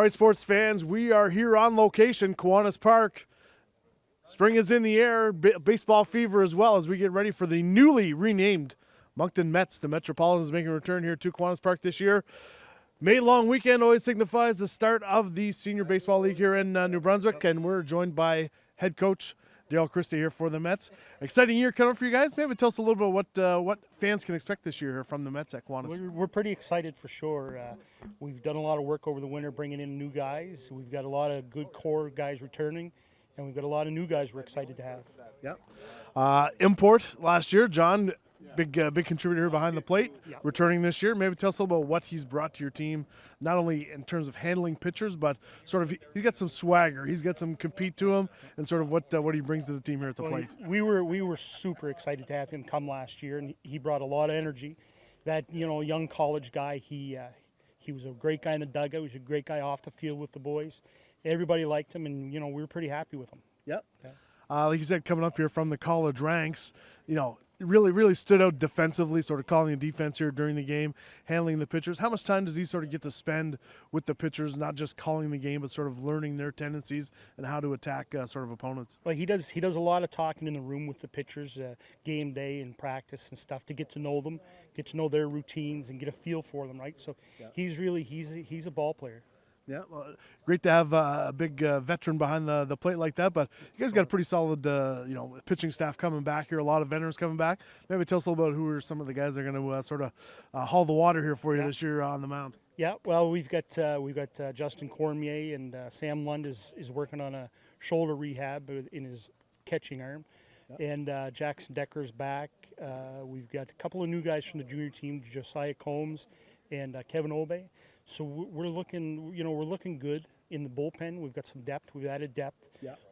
right, sports fans, we are here on location, Kiwanis Park. Spring is in the air, baseball fever as well as we get ready for the newly renamed Moncton Mets. The Metropolitans making a return here to Kiwanis Park this year. May long weekend always signifies the start of the Senior Baseball League here in New Brunswick, and we're joined by head coach Dale Christie here for the Mets. Exciting year coming for you guys. Maybe tell us a little bit what fans can expect this year from the Mets at Kiwanis. We're pretty excited for sure. We've done a lot of work over the winter bringing in new guys. We've got a lot of good core guys returning, and we've got a lot of new guys we're excited to have. Yeah. Import last year, John, big contributor behind the plate, returning this year. Maybe tell us a little about what he's brought to your team, not only in terms of handling pitchers, but sort of he's got some swagger, he's got some compete to him, and sort of what he brings to the team here at the plate. We were super excited to have him come last year, and he brought a lot of energy. That young college guy, he was a great guy in the dugout. He was a great guy off the field with the boys. Everybody liked him, and we were pretty happy with him. Yep. Like you said, coming up here from the college ranks, really stood out defensively, sort of calling the defense here during the game, handling the pitchers. How much time does he sort of get to spend with the pitchers, not just calling the game, but sort of learning their tendencies and how to attack sort of opponents? Well, he does a lot of talking in the room with the pitchers, game day and practice and stuff, to get to know them, get to know their routines, and get a feel for them, right? So he's a ball player. Yeah, well, great to have a big veteran behind the plate like that. But you guys got a pretty solid, pitching staff coming back here. A lot of veterans coming back. Maybe tell us a little about who are some of the guys that are going to sort of haul the water here for you this year on the mound. Yeah, well, we've got Justin Cormier, and Sam Lund is working on a shoulder rehab in his catching arm, and Jackson Decker's back. We've got a couple of new guys from the junior team, Josiah Combs and Kevin Obey. So we're looking good in the bullpen. We've got some depth. We've added depth,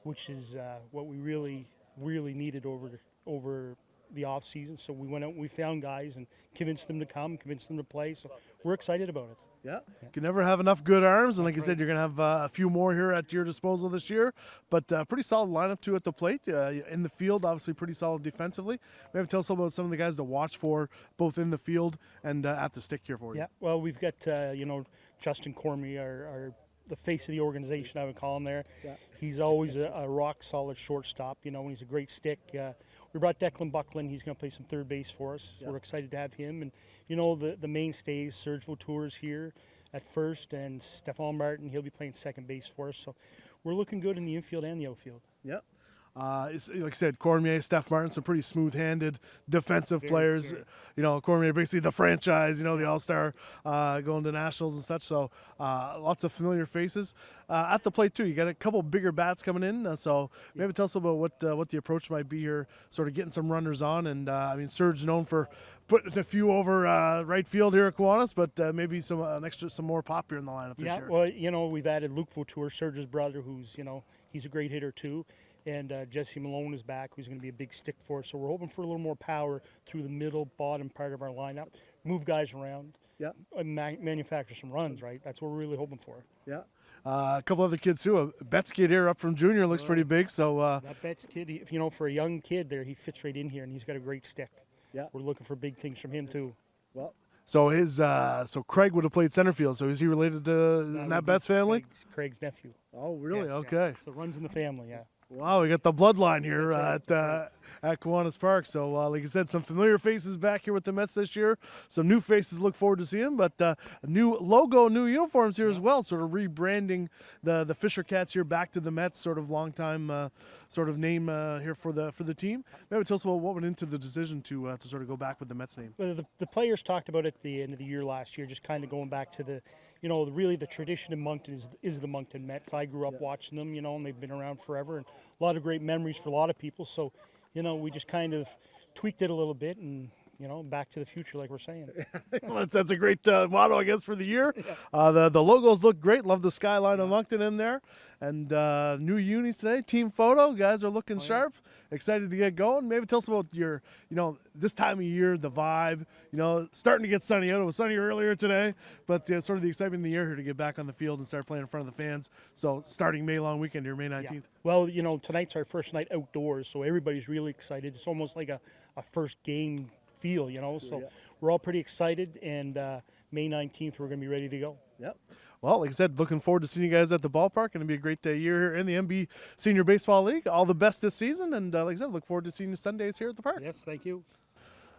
which is what we really needed over the off season. So we went out and we found guys and convinced them to come, convinced them to play. So we're excited about it. Yeah, you can never have enough good arms, and like you said, you're going to have a few more here at your disposal this year. But pretty solid lineup too at the plate. In the field, obviously pretty solid defensively. Maybe tell us about some of the guys to watch for, both in the field and at the stick here for you. Yeah, well, we've got Justin Cormier, the face of the organization, I would call him there. Yeah. He's always a rock solid shortstop, and he's a great stick. We brought Declan Buckland. He's going to play some third base for us. Yeah. We're excited to have him. And, the mainstays, Serge Vautour's here at first, and Stephon Martin, he'll be playing second base for us. So we're looking good in the infield and the outfield. Yeah. Like I said, Cormier, Steph Martin, some pretty smooth-handed defensive players. Cormier basically the franchise, the all-star going to nationals and such. So lots of familiar faces. At the plate, too, you got a couple bigger bats coming in. So maybe tell us about what the approach might be here, sort of getting some runners on. And, Serge known for putting a few over right field here at Kiwanis, but maybe some more pop here in the lineup this year. Yeah, well, we've added Luke Vautour, Serge's brother, who's, he's a great hitter, too. And Jesse Malone is back, who's going to be a big stick for us. So we're hoping for a little more power through the middle, bottom part of our lineup, move guys around, and manufacture some runs, right? That's what we're really hoping for. Yeah. A couple other kids, too. Betts kid here up from junior looks pretty big. So that Betts kid, for a young kid there, he fits right in here, and he's got a great stick. Yeah. We're looking for big things from him, too. Well, so Craig would have played center field. So is he related to that Betts family? Craig's nephew. Oh, really? Yes, okay. Yeah. So it runs in the family, yeah. Wow, we got the bloodline here at Kiwanis Park. So, like I said, some familiar faces back here with the Mets this year. Some new faces look forward to seeing, but a new logo, new uniforms here as well, sort of rebranding the Fisher Cats here back to the Mets, sort of long-time sort of name here for the team. Maybe tell us about what went into the decision to sort of go back with the Mets name. Well, the players talked about it at the end of the year last year, just kind of going back to the really the tradition in Moncton is the Moncton Mets. I grew up watching them, and they've been around forever, and a lot of great memories for a lot of people. So, we just kind of tweaked it a little bit and, back to the future, like we're saying. Well, that's a great motto, I guess, for the year. The logos look great. Love the skyline of Moncton in there. And new unis today, team photo. Guys are looking sharp. Excited to get going. Maybe tell us about your, this time of year, the vibe. Starting to get sunny out. It was sunny earlier today, but sort of the excitement of the year here to get back on the field and start playing in front of the fans. So starting May long weekend here, May 19th. Yeah. Well, tonight's our first night outdoors, so everybody's really excited. It's almost like a first game feel, so we're all pretty excited, and May 19th we're going to be ready to go. Yep. Well, like I said, looking forward to seeing you guys at the ballpark. Going to be a great year here in the MB Senior Baseball League. All the best this season, and like I said, look forward to seeing you Sundays here at the park. Yes, thank you.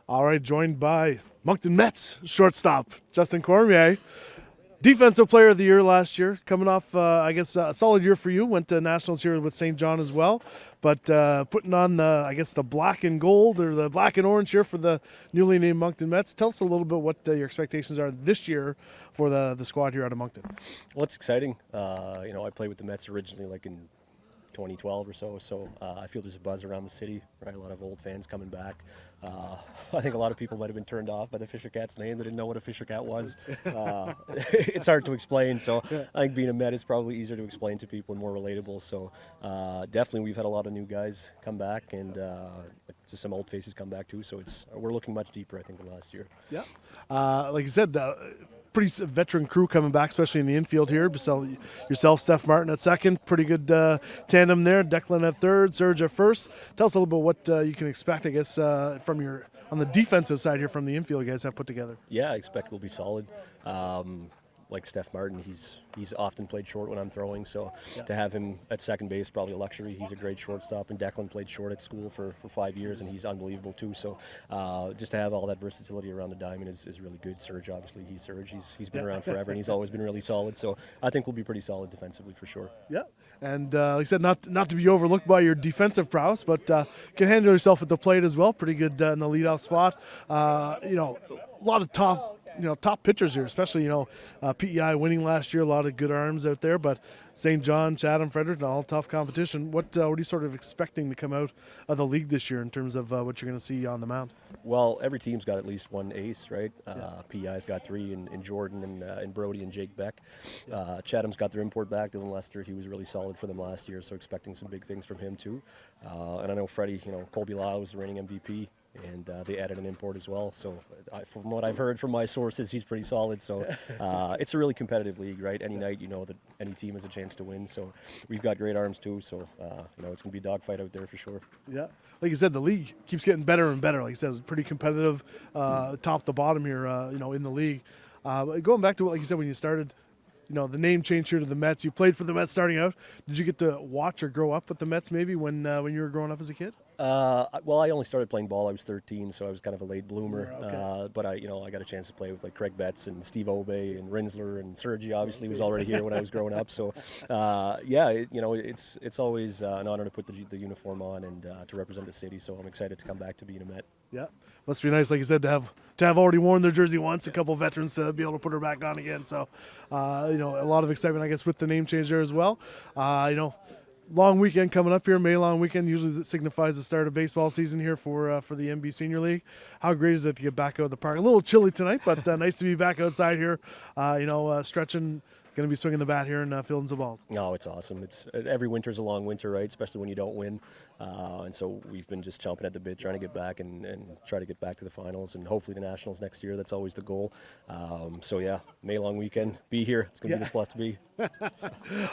All right, joined by Moncton Mets shortstop Justin Cormier. Defensive Player of the Year last year, coming off, a solid year for you. Went to Nationals here with St. John as well, but putting on the black and gold or the black and orange here for the newly named Moncton Mets. Tell us a little bit what your expectations are this year for the squad here out of Moncton. Well, it's exciting. I played with the Mets originally like in 2012 or so, I feel there's a buzz around the city, right? A lot of old fans coming back. I think a lot of people might have been turned off by the Fisher Cat's name. They didn't know what a Fisher Cat was. It's hard to explain, so I think being a Met is probably easier to explain to people and more relatable. So definitely we've had a lot of new guys come back, and just some old faces come back too, so we're looking much deeper, I think, than last year. Yeah. Like you said, pretty veteran crew coming back, especially in the infield here. Yourself, Steph Martin at second, pretty good tandem there. Declan at third, Serge at first. Tell us a little bit what you can expect, I guess, from on the defensive side here from the infield you guys have put together. Yeah, I expect we'll be solid. Like Steph Martin, he's often played short when I'm throwing, so to have him at second base, probably a luxury. He's a great shortstop, and Declan played short at school for 5 years, and he's unbelievable too. So just to have all that versatility around the diamond is really good. Serge, obviously, he's been around forever, and he's always been really solid. So I think we'll be pretty solid defensively for sure. Yeah, and like I said, not to be overlooked by your defensive prowess, but can handle yourself at the plate as well. Pretty good in the leadoff spot. A lot of top pitchers here, especially, PEI winning last year, a lot of good arms out there, but St. John, Chatham, Fredericton, all tough competition. What are you sort of expecting to come out of the league this year in terms of what you're going to see on the mound? Well, every team's got at least one ace, right? PEI's got three in Jordan and Brody and Jake Beck. Chatham's got their import back, Dylan Lester. He was really solid for them last year, so expecting some big things from him too. And I know Freddie, Colby Lau was the reigning MVP. And they added an import as well. So from what I've heard from my sources, he's pretty solid. So it's a really competitive league, right? Any night, that any team has a chance to win. So we've got great arms too. So, it's going to be a dogfight out there for sure. Yeah. Like you said, the league keeps getting better and better. Like you said, it's pretty competitive top to bottom here, in the league. Going back to what, like you said, when you started, the name change here to the Mets. You played for the Mets starting out. Did you get to watch or grow up with the Mets maybe when you were growing up as a kid? Well, I only started playing ball. I was 13, so I was kind of a late bloomer. Okay. But I got a chance to play with like Craig Betts and Steve Obey and Rinsler, and Sergi obviously was already here when I was growing up. So, it's always an honor to put the uniform on and to represent the city. So I'm excited to come back to being a Met. Yeah, must be nice, like you said, to have already worn their jersey once. A couple veterans to be able to put her back on again. So, a lot of excitement, I guess, with the name change there as well. Long weekend coming up here, May long weekend. Usually it signifies the start of baseball season here for the MB Senior League. How great is it to get back out of the park? A little chilly tonight, but nice to be back outside here. Stretching. Going to be swinging the bat here and fielding some balls. No, it's awesome. Every winter's a long winter, right? Especially when you don't win. And so we've been just chomping at the bit, trying to get back and try to get back to the finals and hopefully the Nationals next year. That's always the goal. May long weekend, be here. It's going to be the plus to be.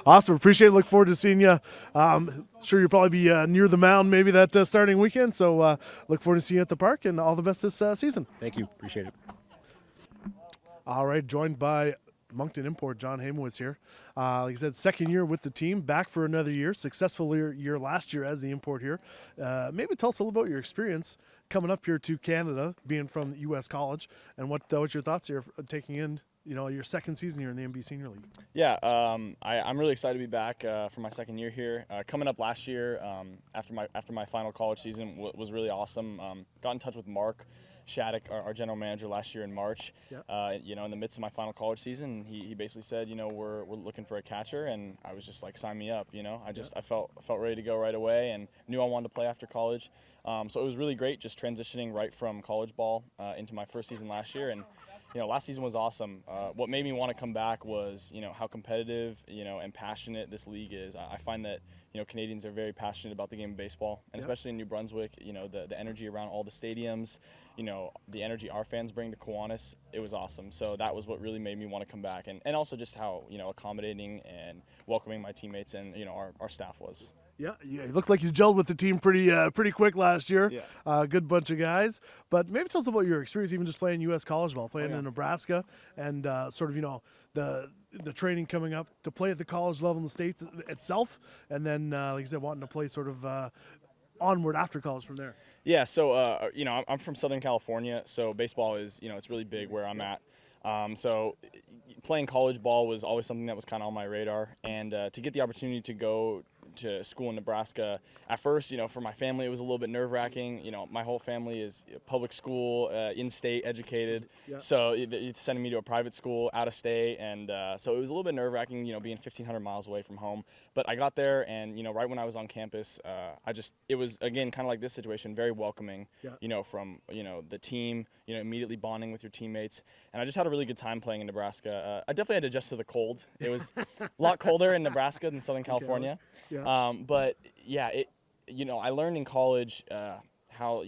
Awesome. Appreciate it. Look forward to seeing you. Sure you'll probably be near the mound maybe that starting weekend. So look forward to seeing you at the park, and all the best this season. Thank you. Appreciate it. All right. Joined by Moncton import John Hamowitz here. Like I said, second year with the team, back for another year. Successful year last year as the import here. Maybe tell us a little about your experience coming up here to Canada, being from the U.S. college, and what's your thoughts here taking in your second season here in the MB Senior League. Yeah, I'm really excited to be back for my second year here. Coming up last year, after my final college season was really awesome. Got in touch with Mark Shattuck, our general manager, last year in March. Yep. In the midst of my final college season, he basically said, we're looking for a catcher, and I was just like, sign me up. I felt ready to go right away, and knew I wanted to play after college. So it was really great, just transitioning right from college ball into my first season last year, and last season was awesome. What made me want to come back was how competitive and passionate this league is. I find that Canadians are very passionate about the game of baseball, and especially in New Brunswick, the energy around all the stadiums, the energy our fans bring to Kiwanis, it was awesome. So that was what really made me want to come back, and also just how accommodating and welcoming my teammates and our staff was. Yeah, it looked like you gelled with the team pretty quick last year. Yeah. Good bunch of guys. But maybe tell us about your experience even just playing U.S. college ball, playing in Nebraska, and sort of the the training coming up to play at the college level in the States itself, and then, like I said, wanting to play sort of onward after college from there? Yeah, so I'm from Southern California, so baseball is it's really big where I'm at. So playing college ball was always something that was kind of on my radar, and to get the opportunity to go to school in Nebraska, at first, for my family, it was a little bit nerve-wracking. My whole family is public school, in-state educated, so it's sending me to a private school out of state, and so it was a little bit nerve-wracking, being 1,500 miles away from home. But I got there, and right when I was on campus, it was again kind of like this situation, very welcoming, from the team, immediately bonding with your teammates, and I just had a really good time playing in Nebraska. I definitely had to adjust to the cold. It was a lot colder in Nebraska than Southern California. But yeah, I learned in college how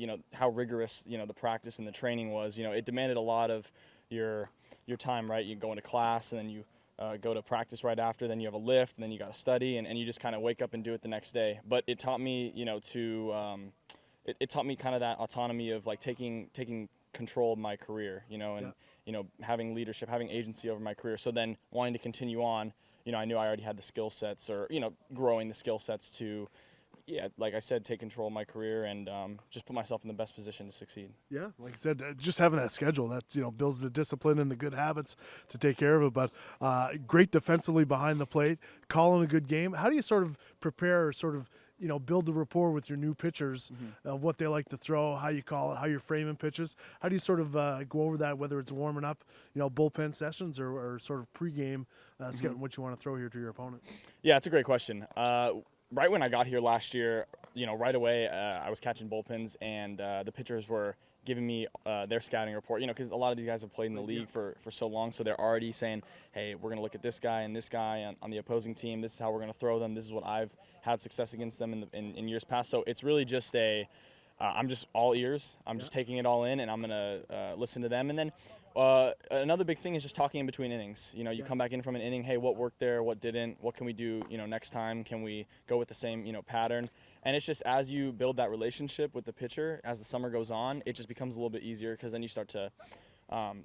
rigorous the practice and the training was. It demanded a lot of your time, right? You go into class and then you go to practice right after. Then you have a lift, and then you got to study, and you just kind of wake up and do it the next day. But it taught me, it taught me kind of that autonomy of like taking control of my career, and having leadership, having agency over my career. So then wanting to continue on. I knew I already had the skill sets, or growing the skill sets to, like I said, take control of my career and just put myself in the best position to succeed. Yeah, like I said, just having that schedule that builds the discipline and the good habits to take care of it. But great defensively behind the plate, calling a good game. How do you sort of prepare, or sort of build the rapport with your new pitchers of what they like to throw, how you call it, how you're framing pitches? How do you sort of go over that, whether it's warming up, bullpen sessions, or sort of pregame scouting what you want to throw here to your opponent? Yeah, it's a great question. Right when I got here last year, right away I was catching bullpens, and the pitchers were giving me their scouting report, because a lot of these guys have played in the league for so long, so they're already saying, hey, we're going to look at this guy and this guy on the opposing team. This is how we're going to throw them. This is what I've had success against them in years past. So it's really just I'm just all ears. I'm just taking it all in, and I'm going to listen to them. And then another big thing is just talking in between innings. You come back in from an inning, hey, what worked there, what didn't, what can we do, next time? Can we go with the same, pattern? And it's just as you build that relationship with the pitcher, as the summer goes on, it just becomes a little bit easier, because then you start to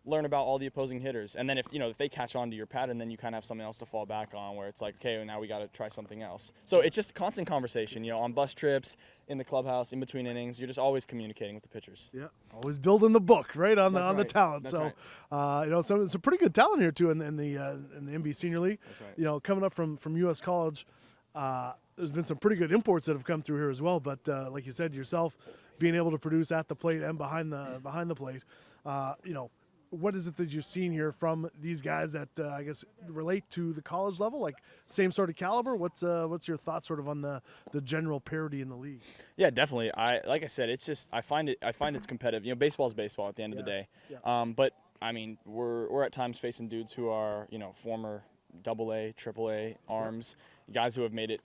learn about all the opposing hitters. And then if they catch on to your pattern, then you kind of have something else to fall back on, where it's like, okay, well, now we got to try something else. So it's just constant conversation, on bus trips, in the clubhouse, in between innings. You're just always communicating with the pitchers. Yeah, always building the book, right, on That's the talent. That's so, right. It's a pretty good talent here too in the MB Senior League. That's right. Coming up from U.S. College, there's been some pretty good imports that have come through here as well. But like you said yourself, being able to produce at the plate and behind the plate, what is it that you've seen here from these guys that I guess relate to the college level, like same sort of caliber? What's your thoughts sort of on the general parity in the league? Yeah, definitely. Like I said, it's just I find it's competitive. Baseball is baseball at the end of the day. Yeah. But I mean, we're at times facing dudes who are former AA, AAA arms, guys who have made it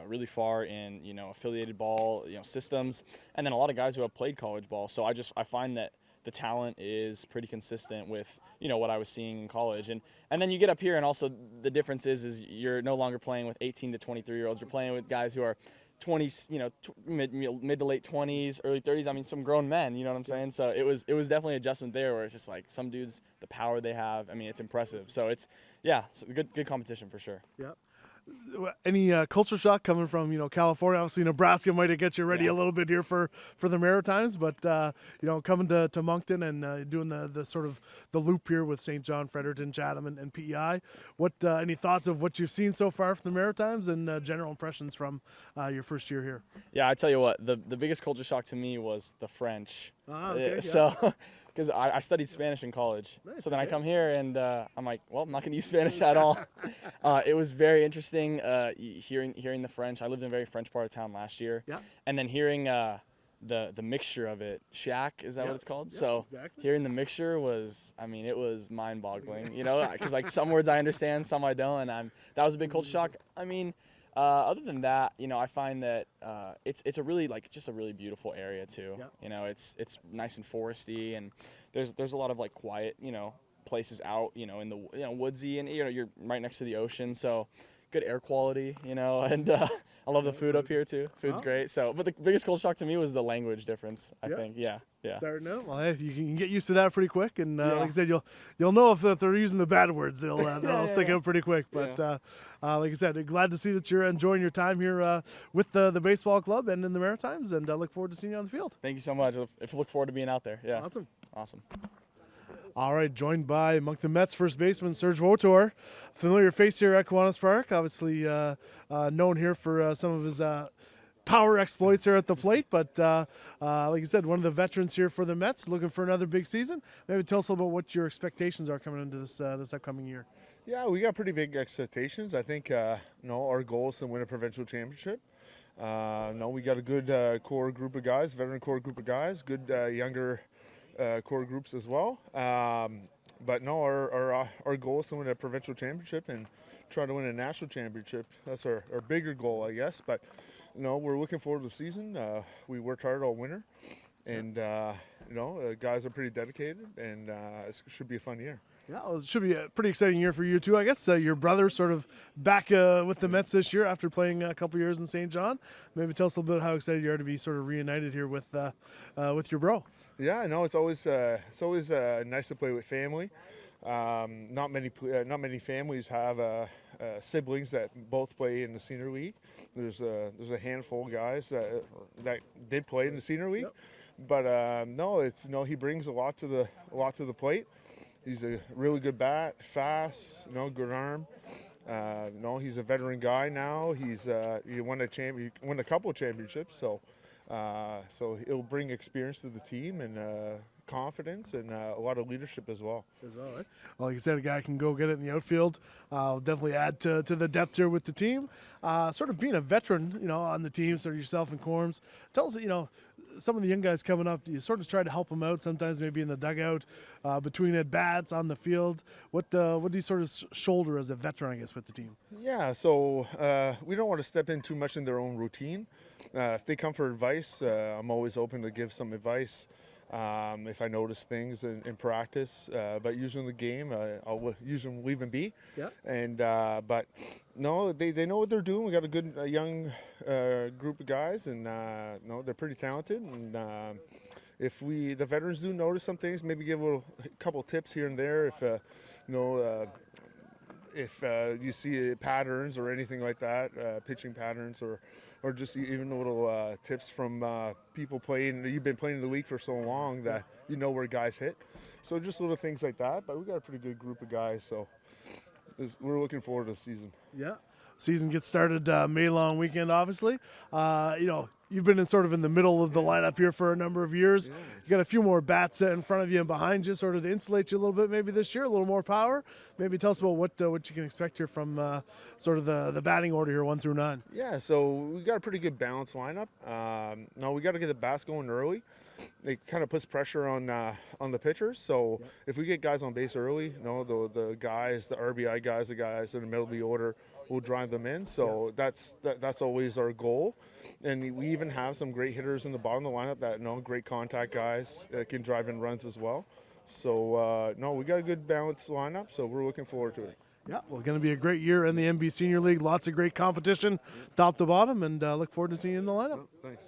really far in affiliated ball systems, and then a lot of guys who have played college ball. So I find that the talent is pretty consistent with what I was seeing in college, and then you get up here, and also the difference is you're no longer playing with 18 to 23-year-olds. You're playing with guys who are 20s, mid to late 20s, early 30s. I mean, some grown men. You know what I'm saying? So it was definitely an adjustment there, where it's just like some dudes, the power they have. I mean, it's impressive. So it's a good competition for sure. Yeah. Any culture shock coming from California? Obviously, Nebraska might have get you ready a little bit here for the Maritimes, but coming to Moncton and doing the sort of the loop here with St. John, Fredericton, Chatham, and PEI. What any thoughts of what you've seen so far from the Maritimes, and general impressions from your first year here? Yeah, I tell you what, the biggest culture shock to me was the French. Okay, So. Because I studied Spanish in college. Nice, so then okay. I come here, and I'm like, well, I'm not going to use Spanish at all. It was very interesting hearing the French. I lived in a very French part of town last year. Yeah. And then hearing the mixture of it. Shack, is that what it's called? Yeah, so exactly. hearing the mixture was, it was mind-boggling. Because like some words I understand, some I don't, and that was a big culture shock. Other than that, I find that it's a really just a really beautiful area too. Yeah. It's nice and foresty, and there's a lot of quiet places out in the woodsy, and you're right next to the ocean, so good air quality, you know, and I love the food up here too. Food's great. So, but the biggest culture shock to me was the language difference. I think, yeah. Starting out, well, hey, you can get used to that pretty quick, and like I said, you'll know if they're using the bad words, they'll stick out pretty quick. But like I said, glad to see that you're enjoying your time here with the baseball club and in the Maritimes, and look forward to seeing you on the field. Thank you so much. I look forward to being out there. Yeah. Awesome. All right, joined by Moncton Mets first baseman Serge Wotor, familiar face here at Kiwanis Park, obviously known here for some of his power exploits here at the plate, but like you said, one of the veterans here for the Mets, looking for another big season. Maybe tell us about what your expectations are coming into this upcoming year. Yeah, we got pretty big expectations. I think our goal is to win a provincial championship. We got a good core group of guys, veteran core group of guys, good younger core groups as well. But no, our goal is to win a provincial championship and try to win a national championship. That's our bigger goal, I guess. But we're looking forward to the season. We worked hard all winter, and guys are pretty dedicated, and it should be a fun year. Yeah, well, it should be a pretty exciting year for you too, I guess. Your brother sort of back with the Mets this year after playing a couple years in St. John. Maybe tell us a little bit how excited you are to be sort of reunited here with your bro. Yeah, I know it's always nice to play with family. Not many families have siblings that both play in the senior league. There's a handful of guys that did play in the senior league, but he brings a lot to the plate. He's a really good bat, fast, good arm. He's a veteran guy now. He won a couple of championships, so he'll bring experience to the team and confidence and a lot of leadership as well. Right? Well, like you said, a guy can go get it in the outfield. Definitely add to the depth here with the team. Sort of being a veteran, on the team, sort of yourself and Corms. Tell us, some of the young guys coming up, you sort of try to help them out sometimes, maybe in the dugout, between at bats on the field. What do you sort of shoulder as a veteran, I guess, with the team? Yeah, so we don't want to step in too much in their own routine. If they come for advice, I'm always open to give some advice if I notice things in practice. But usually in the game, I'll usually leave them be. Yeah. And but no, they know what they're doing. We got a good young group of guys, and they're pretty talented. And if the veterans do notice some things, maybe give a couple tips here and there. If you see patterns or anything like that, pitching patterns or just even little tips from people playing. You've been playing in the league for so long that you know where guys hit. So just little things like that. But we got a pretty good group of guys, so we're looking forward to the season. Yeah. Season gets started May long weekend, obviously. You've been in the middle of the lineup here for a number of years. Yeah. You got a few more bats in front of you and behind you, sort of to insulate you a little bit maybe this year, a little more power. Maybe tell us about what you can expect here from sort of the batting order here, 1 through 9. Yeah, so we got a pretty good balanced lineup. We got to get the bats going early. It kind of puts pressure on the pitchers. So if we get guys on base early, the guys, the RBI guys, the guys in the middle of the order, we'll drive them in. So that's always our goal. And we even have some great hitters in the bottom of the lineup that great contact guys that can drive in runs as well. So we got a good balanced lineup. So we're looking forward to it. Yeah, well, going to be a great year in the MB Senior League. Lots of great competition, top to bottom, and look forward to seeing you in the lineup. Thanks.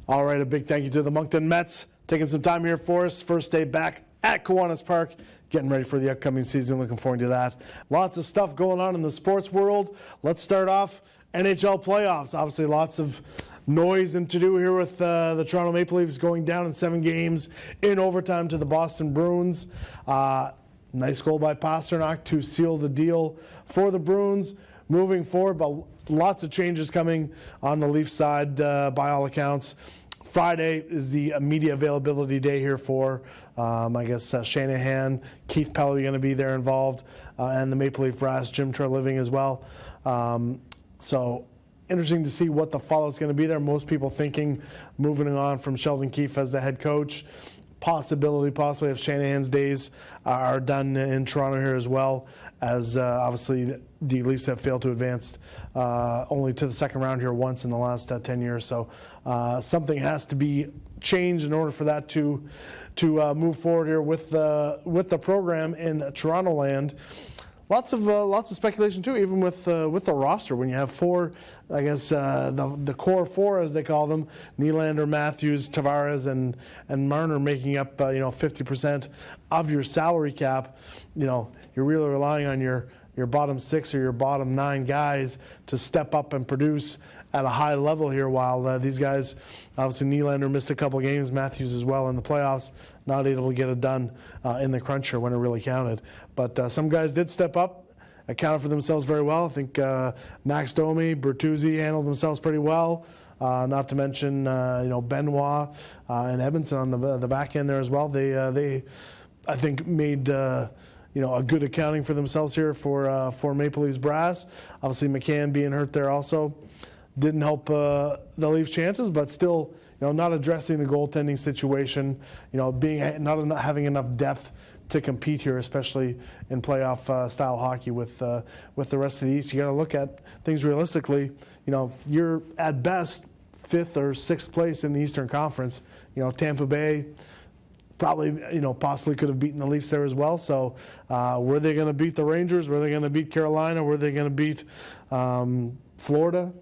All right, a big thank you to the Moncton Mets taking some time here for us. First day back at Kiwanis Park, getting ready for the upcoming season. Looking forward to that. Lots of stuff going on in the sports world. Let's start off NHL playoffs. Obviously, lots of noise and to do here with the Toronto Maple Leafs going down in 7 games in overtime to the Boston Bruins. Nice goal by Pasternak to seal the deal for the Bruins. Moving forward, but lots of changes coming on the Leafs side by all accounts. Friday is the media availability day here for, I guess, Shanahan, Keith Pelly going to be there involved, and the Maple Leaf brass, Jim Treliving as well. So interesting to see what the follow is going to be there. Most people thinking moving on from Sheldon Keefe as the head coach possibly if Shanahan's days are done in Toronto here as well, as obviously the Leafs have failed to advance only to the second round here once in the last 10 years. So something has to be changed in order for that to move forward here with the program in Toronto land. Lots of speculation too, even with the roster. When you have four, I guess the core four, as they call them, Nylander, Matthews, Tavares, and Marner making up 50% of your salary cap. You're really relying on your bottom six or your bottom nine guys to step up and produce at a high level here, while these guys, obviously Nylander missed a couple games, Matthews as well in the playoffs, not able to get it done in the cruncher when it really counted. But some guys did step up, accounted for themselves very well. I think Max Domi, Bertuzzi handled themselves pretty well. Not to mention Benoit and Edmondson on the back end there as well. They I think made a good accounting for themselves here for Maple Leafs brass. Obviously McCann being hurt there also didn't help the Leafs' chances, but still, not addressing the goaltending situation, being not having enough depth to compete here, especially in playoff style hockey with the rest of the East. You got to look at things realistically. You're at best 5th or 6th place in the Eastern Conference. Tampa Bay probably, possibly could have beaten the Leafs there as well. So were they going to beat the Rangers? Were they going to beat Carolina? Were they going to beat Florida?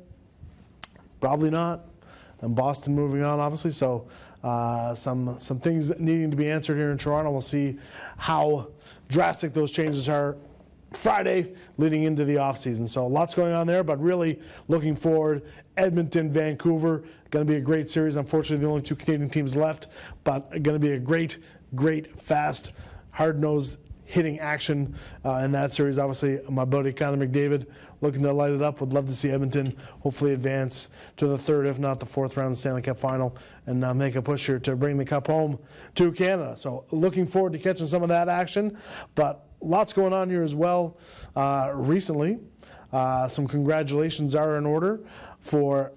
Probably not. And Boston moving on, obviously. So some things needing to be answered here in Toronto. We'll see how drastic those changes are Friday leading into the offseason. So lots going on there, but really looking forward. Edmonton, Vancouver, going to be a great series. Unfortunately, the only two Canadian teams left, but going to be a great, fast, hard-nosed hitting action in that series. Obviously, my buddy Connor McDavid looking to light it up. Would love to see Edmonton hopefully advance to the third, if not the fourth round of the Stanley Cup final, and make a push here to bring the cup home to Canada. So looking forward to catching some of that action. But lots going on here as well recently. Some congratulations are in order for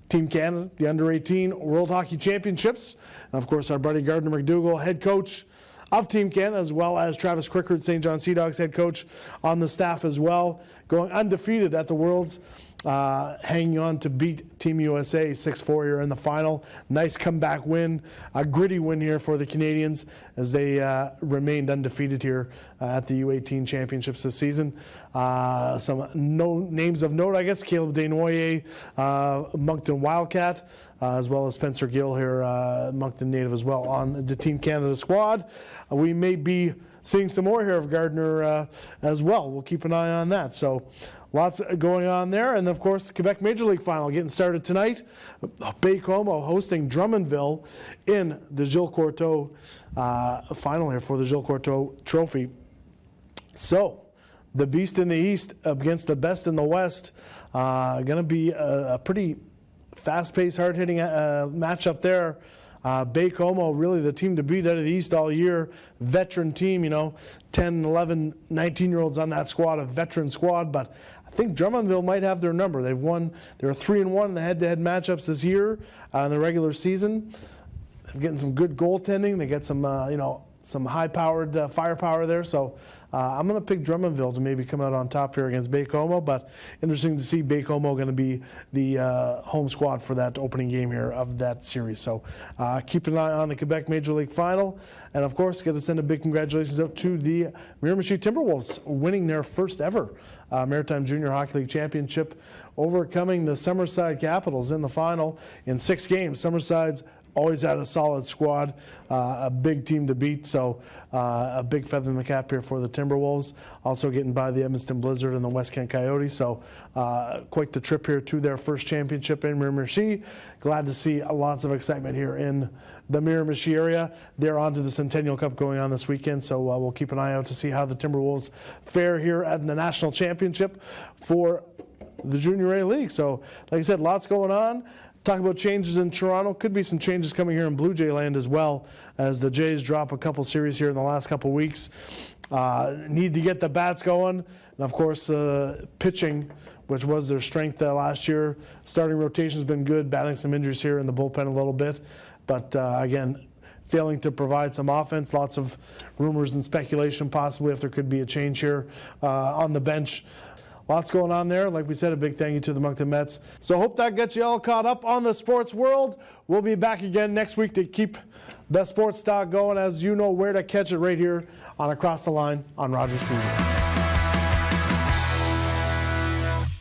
Team Canada, the Under-18 World Hockey Championships. And of course, our buddy Gardner McDougall, head coach of Team Canada, as well as Travis Crickard, St. John Sea Dogs head coach on the staff as well, going undefeated at the Worlds, hanging on to beat Team USA 6-4 here in the final. Nice comeback win, a gritty win here for the Canadians as they remained undefeated here at the U18 Championships this season. Some names of note, I guess: Caleb Desnoyers, Moncton Wildcat, as well as Spencer Gill here, Moncton native as well, on the Team Canada squad. We may be seeing some more here of Gardner as well. We'll keep an eye on that. So lots going on there. And of course, the Quebec Major League Final getting started tonight. Baie-Comeau hosting Drummondville in the Gilles Courteau final here for the Gilles Courteau Trophy. So the beast in the East against the best in the West. Going to be a pretty fast-paced, hard-hitting matchup there. Baie-Comeau, really the team to beat out of the East all year. Veteran team, 10, 11, 19-year-olds on that squad, a veteran squad. But I think Drummondville might have their number. They're 3-1 in the head-to-head matchups this year in the regular season. They're getting some good goaltending. They get some, some high-powered firepower there. So I'm going to pick Drummondville to maybe come out on top here against Baie-Comeau, but interesting to see Baie-Comeau going to be the home squad for that opening game here of that series. So keep an eye on the Quebec Major League Final. And of course, got to send a big congratulations out to the Miramichi Timberwolves, winning their first ever Maritime Junior Hockey League Championship, overcoming the Summerside Capitals in the final in 6 games. Summerside's always had a solid squad, a big team to beat, so a big feather in the cap here for the Timberwolves. Also getting by the Edmonton Blizzard and the West Kent Coyotes, so quite the trip here to their first championship in Miramichi. Glad to see lots of excitement here in the Miramichi area. They're on to the Centennial Cup going on this weekend, so we'll keep an eye out to see how the Timberwolves fare here at the National Championship for the Junior A League. So, like I said, lots going on. Talk about changes in Toronto. Could be some changes coming here in Blue Jay land as well, as the Jays drop a couple series here in the last couple weeks. Need to get the bats going. And of course, pitching, which was their strength last year. Starting rotation's been good, battling some injuries here in the bullpen a little bit. But again, failing to provide some offense. Lots of rumors and speculation possibly if there could be a change here on the bench. Lots going on there. Like we said, a big thank you to the Moncton Mets. So hope that gets you all caught up on the sports world. We'll be back again next week to keep the sports talk going, as you know where to catch it right here on Across the Line on Rogers TV.